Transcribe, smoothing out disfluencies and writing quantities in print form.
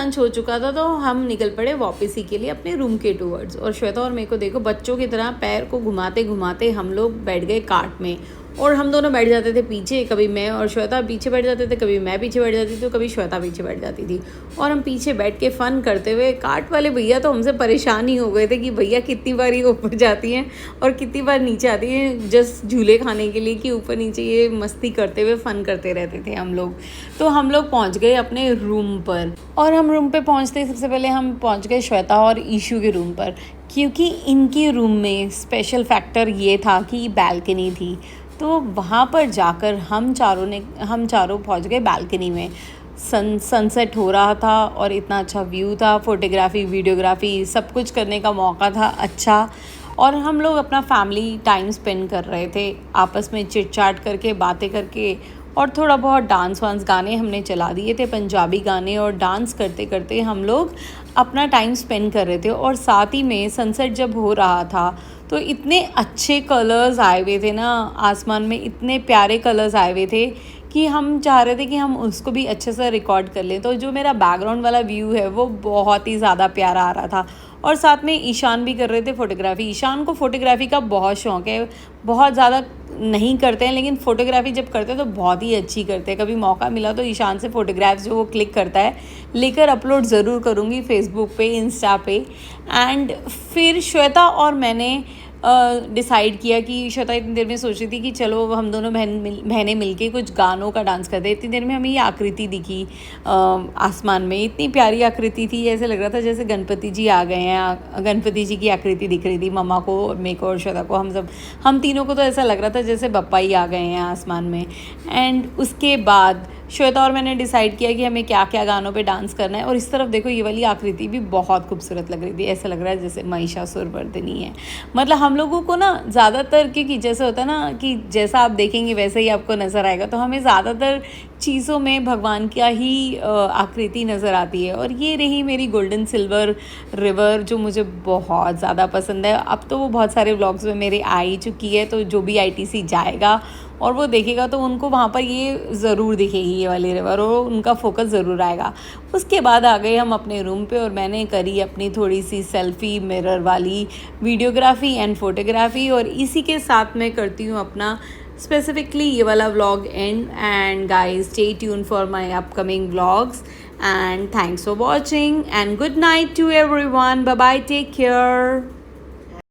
Lunch हो चुका था तो हम निकल पड़े वापसी के लिए अपने रूम के टूवर्ड्स। और श्वेता और मेरे को देखो बच्चों की तरह पैर को घुमाते घुमाते हम लोग बैठ गए कार्ट में। और हम दोनों बैठ जाते थे पीछे, कभी मैं और श्वेता पीछे बैठ जाते थे, कभी मैं पीछे बैठ जाती थी, तो कभी श्वेता पीछे बैठ जाती थी। और हम पीछे बैठ के फ़न करते हुए, कार्ट वाले भैया तो हमसे परेशान ही हो गए थे कि भैया कितनी बार ये ऊपर जाती हैं और कितनी बार नीचे आती हैं जस्ट झूले खाने के लिए, कि ऊपर नीचे ये मस्ती करते हुए फ़न करते रहते थे हम लोग। तो हम लोग पहुँच गए अपने रूम पर, और हम रूम पर पहुँचते सबसे पहले हम पहुँच गए श्वेता और ईशू के रूम पर, क्योंकि इनके रूम में स्पेशल फैक्टर ये था कि बैल्कनी थी। तो वहाँ पर जाकर हम चारों पहुँच गए बैल्कनी में। सनसेट हो रहा था और इतना अच्छा व्यू था, फोटोग्राफी वीडियोग्राफी सब कुछ करने का मौका था अच्छा। और हम लोग अपना फैमिली टाइम स्पेंड कर रहे थे, आपस में चिट चाट करके, बातें करके, और थोड़ा बहुत डांस वांस गाने हमने चला दिए थे, पंजाबी गाने, और डांस करते करते हम लोग अपना टाइम स्पेंड कर रहे थे। और साथ ही में सनसेट जब हो रहा था तो इतने अच्छे कलर्स आए हुए थे ना आसमान में, इतने प्यारे कलर्स आए हुए थे कि हम चाह रहे थे कि हम उसको भी अच्छे से रिकॉर्ड कर लें। तो जो मेरा बैकग्राउंड वाला व्यू है वो बहुत ही ज़्यादा प्यारा आ रहा था। और साथ में ईशान भी कर रहे थे फ़ोटोग्राफ़ी। ईशान को फ़ोटोग्राफ़ी का बहुत शौक़ है, बहुत ज़्यादा नहीं करते हैं लेकिन फ़ोटोग्राफ़ी जब करते हैं तो बहुत ही अच्छी करते हैं। कभी मौका मिला तो ईशान से फ़ोटोग्राफ्स जो वो क्लिक करता है लेकर अपलोड ज़रूर करूँगी फेसबुक पे, इंस्टा पे। एंड फिर श्वेता और मैंने डिसाइड किया कि श्वेता इतनी देर में सोच रही थी कि चलो हम दोनों बहनें मिलके कुछ गानों का डांस करते हैं। इतनी देर में हमें ये आकृति दिखी आसमान में, इतनी प्यारी आकृति थी, ऐसे लग रहा था जैसे गणपति जी आ गए हैं। गणपति जी की आकृति दिख रही थी मम्मा को और मेरे को और श्वेता को, हम तीनों को तो ऐसा लग रहा था जैसे बप्पा ही आ गए हैं आसमान में। एंड उसके बाद श्वेता और मैंने डिसाइड किया कि हमें क्या क्या गानों पे डांस करना है। और इस तरफ देखो ये वाली आकृति भी बहुत खूबसूरत लग रही थी, ऐसा लग रहा है जैसे महिषासुरमर्दिनी है। मतलब हम लोगों को ना ज़्यादातर, क्योंकि जैसे होता है ना कि जैसा आप देखेंगे वैसे ही आपको नज़र आएगा, तो हमें ज़्यादातर चीज़ों में भगवान का ही आकृति नज़र आती है। और ये रही मेरी गोल्डन सिल्वर रिवर जो मुझे बहुत ज़्यादा पसंद है। अब तो वो बहुत सारे व्लॉग्स में मेरे आ ही चुकी है, तो जो भी ITC जाएगा और वो देखेगा तो उनको वहाँ पर ये ज़रूर दिखेगी ये वाली रिवर, और उनका फोकस ज़रूर आएगा। उसके बाद आ गए हम अपने रूम पे और मैंने करी अपनी थोड़ी सी सेल्फ़ी मिरर वाली वीडियोग्राफी एंड फोटोग्राफी। और इसी के साथ मैं करती हूँ अपना स्पेसिफिकली ये वाला vlog end. And guys stay tune for my upcoming vlogs and thanks for watching and good night to everyone. Bye bye, take care.